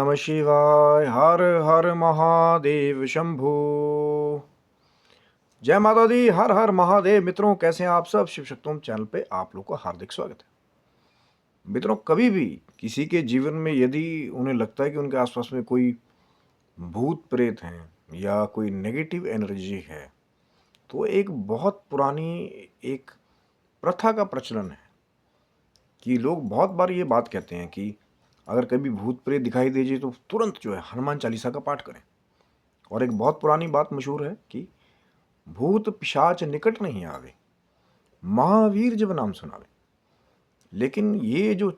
नमः शिवाय। हर हर महादेव शंभू। जय माता दी। हर हर महादेव। मित्रों, कैसे हैं आप सब? शिव शक्तोम चैनल पे आप लोग का हार्दिक स्वागत है। मित्रों, कभी भी किसी के जीवन में यदि उन्हें लगता है कि उनके आसपास में कोई भूत प्रेत हैं या कोई नेगेटिव एनर्जी है, तो एक बहुत पुरानी एक प्रथा का प्रचलन है कि लोग बहुत बार ये बात कहते हैं कि अगर कभी भूत प्रेत दिखाई दीजिए तो तुरंत जो है हनुमान चालीसा का पाठ करें। और एक बहुत पुरानी बात मशहूर है कि भूत पिशाच निकट नहीं आवे, महावीर जब नाम सुनावे। लेकिन ये जो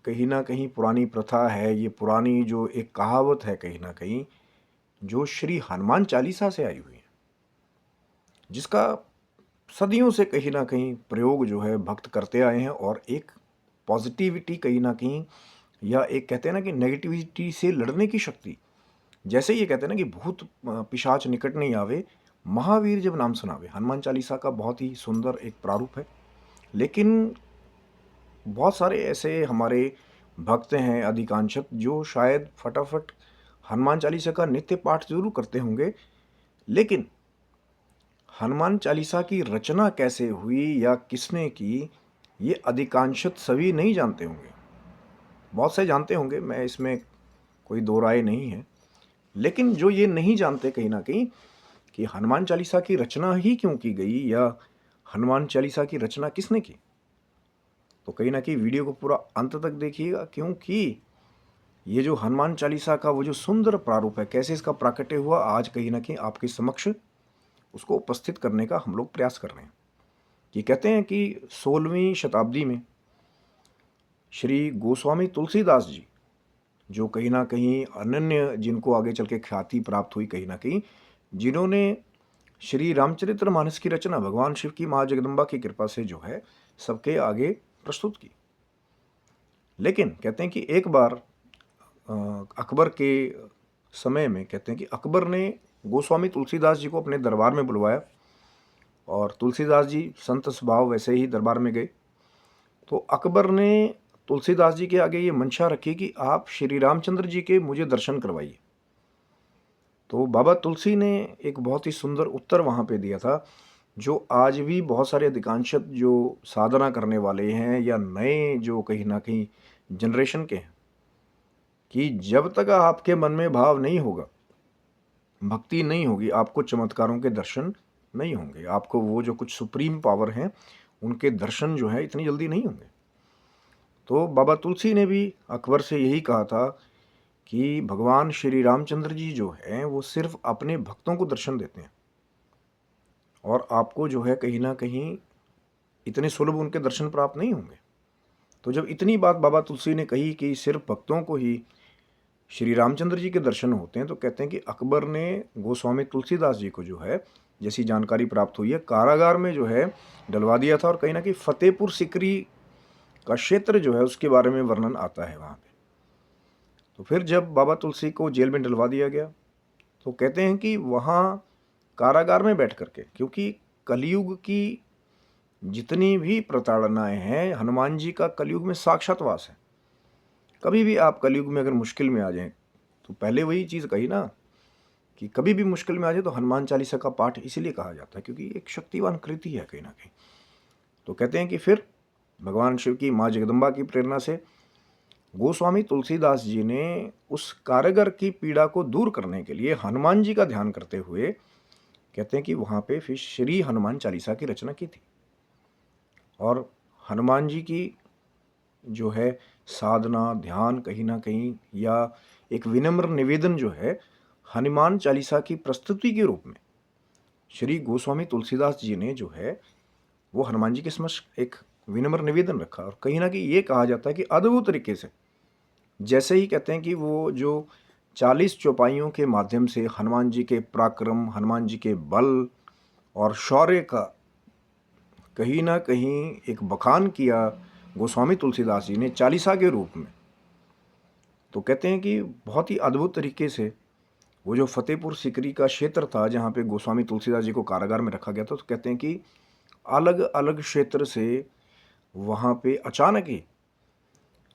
कहीं ना कहीं पुरानी प्रथा है, ये पुरानी जो एक कहावत है, कहीं ना कहीं जो श्री हनुमान चालीसा से आई हुई है, जिसका सदियों से कहीं ना कहीं प्रयोग जो है भक्त करते आए हैं। और एक पॉजिटिविटी कहीं ना कहीं, या एक कहते हैं ना कि नेगेटिविटी से लड़ने की शक्ति, जैसे ये कहते हैं ना कि भूत पिशाच निकट नहीं आवे, महावीर जब नाम सुनावे, हनुमान चालीसा का बहुत ही सुंदर एक प्रारूप है। लेकिन बहुत सारे ऐसे हमारे भक्त हैं अधिकांशत जो शायद फटाफट हनुमान चालीसा का नित्य पाठ जरूर करते होंगे, लेकिन हनुमान चालीसा की रचना कैसे हुई या किसने की, ये अधिकांशत सभी नहीं जानते होंगे। बहुत से जानते होंगे, मैं इसमें कोई दो राय नहीं है। लेकिन जो ये नहीं जानते कहीं ना कहीं कि हनुमान चालीसा की रचना ही क्यों की गई, या हनुमान चालीसा की रचना किसने की, तो कहीं ना कहीं वीडियो को पूरा अंत तक देखिएगा। क्योंकि ये जो हनुमान चालीसा का वो जो सुंदर प्रारूप है, कैसे इसका प्राकट्य हुआ, आज कहीं ना कहीं आपके समक्ष उसको उपस्थित करने का हम लोग प्रयास कर रहे हैं। ये कहते हैं कि 16वीं शताब्दी में श्री गोस्वामी तुलसीदास जी, जो कहीं ना कहीं अनन्य, जिनको आगे चल के ख्याति प्राप्त हुई कहीं ना कहीं, जिन्होंने श्री रामचरितमानस की रचना भगवान शिव की माँ जगदम्बा की कृपा से जो है सबके आगे प्रस्तुत की। लेकिन कहते हैं कि एक बार अकबर के समय में, कहते हैं कि अकबर ने गोस्वामी तुलसीदास जी को अपने दरबार में बुलवाया, और तुलसीदास जी संत स्वभाव वैसे ही दरबार में गए। तो अकबर ने तुलसीदास जी के आगे ये मंशा रखी कि आप श्री रामचंद्र जी के मुझे दर्शन करवाइए। तो बाबा तुलसी ने एक बहुत ही सुंदर उत्तर वहाँ पे दिया था, जो आज भी बहुत सारे अधिकांशत जो साधना करने वाले हैं या नए जो कहीं ना कहीं जनरेशन के हैं, कि जब तक आपके मन में भाव नहीं होगा, भक्ति नहीं होगी, आपको चमत्कारों के दर्शन नहीं होंगे। आपको वो जो कुछ सुप्रीम पावर हैं उनके दर्शन जो है इतनी जल्दी नहीं होंगे। तो बाबा तुलसी ने भी अकबर से यही कहा था कि भगवान श्री रामचंद्र जी जो हैं वो सिर्फ अपने भक्तों को दर्शन देते हैं, और आपको जो है कहीं ना कहीं इतने सुलभ उनके दर्शन प्राप्त नहीं होंगे। तो जब इतनी बात बाबा तुलसी ने कही कि सिर्फ भक्तों को ही श्री रामचंद्र जी के दर्शन होते हैं, तो कहते हैं कि अकबर ने गोस्वामी तुलसीदास जी को जो है, जैसी जानकारी प्राप्त हुई है, कारागार में जो है डलवा दिया था। और कहीं ना कहीं फतेहपुर सिकरी का क्षेत्र जो है उसके बारे में वर्णन आता है वहाँ पे। तो फिर जब बाबा तुलसी को जेल में डलवा दिया गया, तो कहते हैं कि वहाँ कारागार में बैठ करके, क्योंकि कलयुग की जितनी भी प्रताड़नाएं हैं, हनुमान जी का कलयुग में साक्षात वास है। कभी भी आप कलयुग में अगर मुश्किल में आ जाएं, तो पहले वही चीज़ कही ना कि कभी भी मुश्किल में आ जाए तो हनुमान चालीसा का पाठ इसीलिए कहा जाता है, क्योंकि एक शक्तिवान कृति है कहीं ना कहीं। तो कहते हैं कि फिर भगवान शिव की माँ जगदम्बा की प्रेरणा से गोस्वामी तुलसीदास जी ने उस कारागर की पीड़ा को दूर करने के लिए हनुमान जी का ध्यान करते हुए, कहते हैं कि वहाँ पे फिर श्री हनुमान चालीसा की रचना की थी। और हनुमान जी की जो है साधना, ध्यान कहीं ना कहीं, या एक विनम्र निवेदन जो है हनुमान चालीसा की प्रस्तुति के रूप में श्री गोस्वामी तुलसीदास जी ने जो है वो हनुमान जी के समक्ष एक विनम्र निवेदन रखा। और कहीं ना कहीं ये कहा जाता है कि अद्भुत तरीके से, जैसे ही कहते हैं कि वो जो 40 चौपाइयों के माध्यम से हनुमान जी के पराक्रम, हनुमान जी के बल और शौर्य का कहीं ना कहीं एक बखान किया गोस्वामी तुलसीदास जी ने चालीसा के रूप में। तो कहते हैं कि बहुत ही अद्भुत तरीके से वो जो फतेहपुर सिकरी का क्षेत्र था जहाँ पे गोस्वामी तुलसीदास जी को कारागार में रखा गया था, तो कहते हैं कि अलग अलग क्षेत्र से वहाँ पे अचानक ही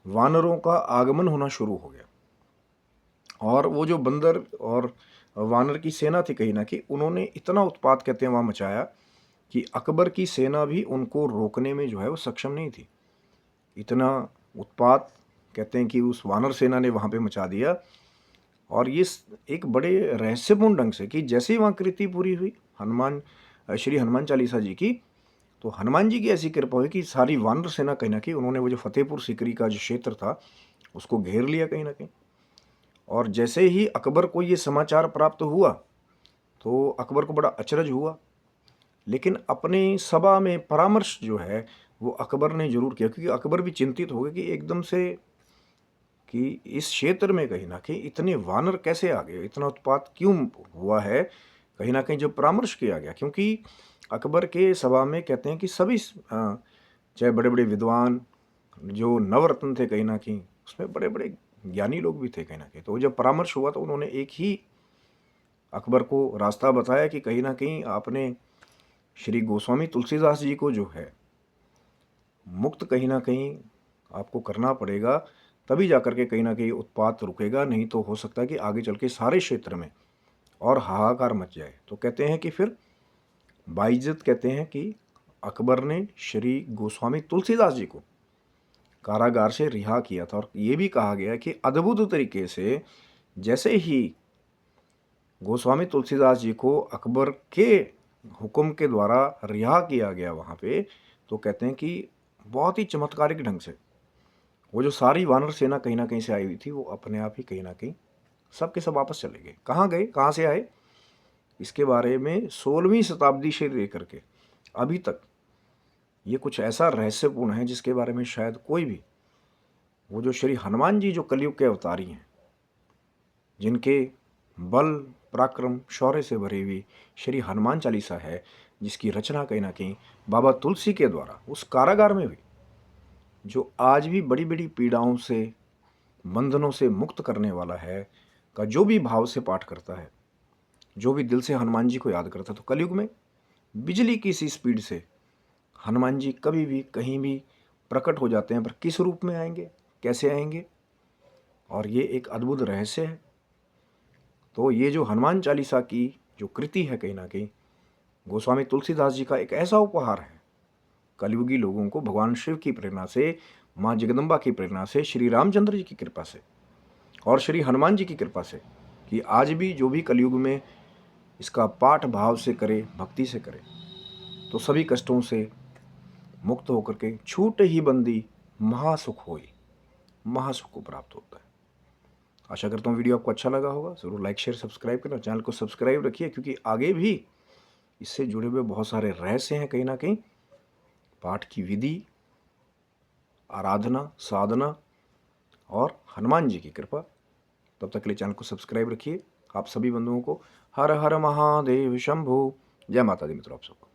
वानरों का आगमन होना शुरू हो गया। और वो जो बंदर और वानर की सेना थी कहीं ना कहीं, उन्होंने इतना उत्पात कहते हैं वहाँ मचाया कि अकबर की सेना भी उनको रोकने में जो है वो सक्षम नहीं थी। इतना उत्पात कहते हैं कि उस वानर सेना ने वहाँ पे मचा दिया। और ये एक बड़े रहस्यपूर्ण ढंग से कि जैसे ही वहाँ कृति पूरी हुई हनुमान श्री हनुमान चालीसा जी की, तो हनुमान जी की ऐसी कृपा हुई कि सारी वानर सेना कहीं ना कहीं उन्होंने वो जो फतेहपुर सीकरी का जो क्षेत्र था उसको घेर लिया कहीं ना कहीं। और जैसे ही अकबर को ये समाचार प्राप्त हुआ तो अकबर को बड़ा अचरज हुआ, लेकिन अपनी सभा में परामर्श जो है वो अकबर ने जरूर किया, क्योंकि अकबर भी चिंतित हो गए कि एकदम से कि इस क्षेत्र में कहीं ना कहीं इतने वानर कैसे आ गए, इतना उत्पात क्यों हुआ है। कहीं ना कहीं जब परामर्श किया गया, क्योंकि अकबर के सभा में कहते हैं कि सभी चाहे बड़े बड़े विद्वान जो नवरत्न थे कहीं ना कहीं, उसमें बड़े बड़े ज्ञानी लोग भी थे कहीं ना कहीं, तो जब परामर्श हुआ तो उन्होंने एक ही अकबर को रास्ता बताया कि कहीं ना कहीं आपने श्री गोस्वामी तुलसीदास जी को जो है मुक्त कहीं ना कहीं आपको करना पड़ेगा, तभी जाकर के कहीं ना कहीं उत्पात रुकेगा, नहीं तो हो सकता है कि आगे चल के सारे क्षेत्र में और हाहाकार मच जाए। तो कहते हैं कि फिर बाइज्जत कहते हैं कि अकबर ने श्री गोस्वामी तुलसीदास जी को कारागार से रिहा किया था। और ये भी कहा गया कि अद्भुत तरीके से जैसे ही गोस्वामी तुलसीदास जी को अकबर के हुक्म के द्वारा रिहा किया गया वहाँ पे, तो कहते हैं कि बहुत ही चमत्कारिक ढंग से वो जो सारी वानर सेना कहीं ना कहीं से आई हुई थी वो अपने आप ही कहीं ना कहीं सब के सब वापस चले गए। कहाँ गए, कहाँ से आए, इसके बारे में 16वीं शताब्दी से लेकर के अभी तक ये कुछ ऐसा रहस्यपूर्ण है जिसके बारे में शायद कोई भी, वो जो श्री हनुमान जी जो कलयुग के अवतारी हैं, जिनके बल पराक्रम शौर्य से भरी हुई श्री हनुमान चालीसा है, जिसकी रचना कहीं ना कहीं बाबा तुलसी के द्वारा उस कारागार में हुई, जो आज भी बड़ी बड़ी पीड़ाओं से बंधनों से मुक्त करने वाला है, का जो भी भाव से पाठ करता है, जो भी दिल से हनुमान जी को याद करता है, तो कलयुग में बिजली की सी स्पीड से हनुमान जी कभी भी कहीं भी प्रकट हो जाते हैं। पर किस रूप में आएंगे, कैसे आएंगे, और ये एक अद्भुत रहस्य है। तो ये जो हनुमान चालीसा की जो कृति है कहीं ना कहीं गोस्वामी तुलसीदास जी का एक ऐसा उपहार है कलयुगी लोगों को, भगवान शिव की प्रेरणा से, माँ जगदम्बा की प्रेरणा से, श्री रामचंद्र जी की कृपा से और श्री हनुमान जी की कृपा से, कि आज भी जो भी कलयुग में इसका पाठ भाव से करे, भक्ति से करे, तो सभी कष्टों से मुक्त होकर के छूट ही बंदी महासुख होई, महासुख को प्राप्त होता है। आशा करता हूँ वीडियो आपको अच्छा लगा होगा। ज़रूर लाइक शेयर सब्सक्राइब करना, चैनल को सब्सक्राइब रखिए, क्योंकि आगे भी इससे जुड़े हुए बहुत सारे रहस्य हैं कहीं ना कहीं, पाठ की विधि, आराधना, साधना और हनुमान जी की कृपा। तब तक के लिए चैनल को सब्सक्राइब रखिए। आप सभी बंधुओं को हर हर महादेव शंभु, जय माता दी मित्रों आप सबको।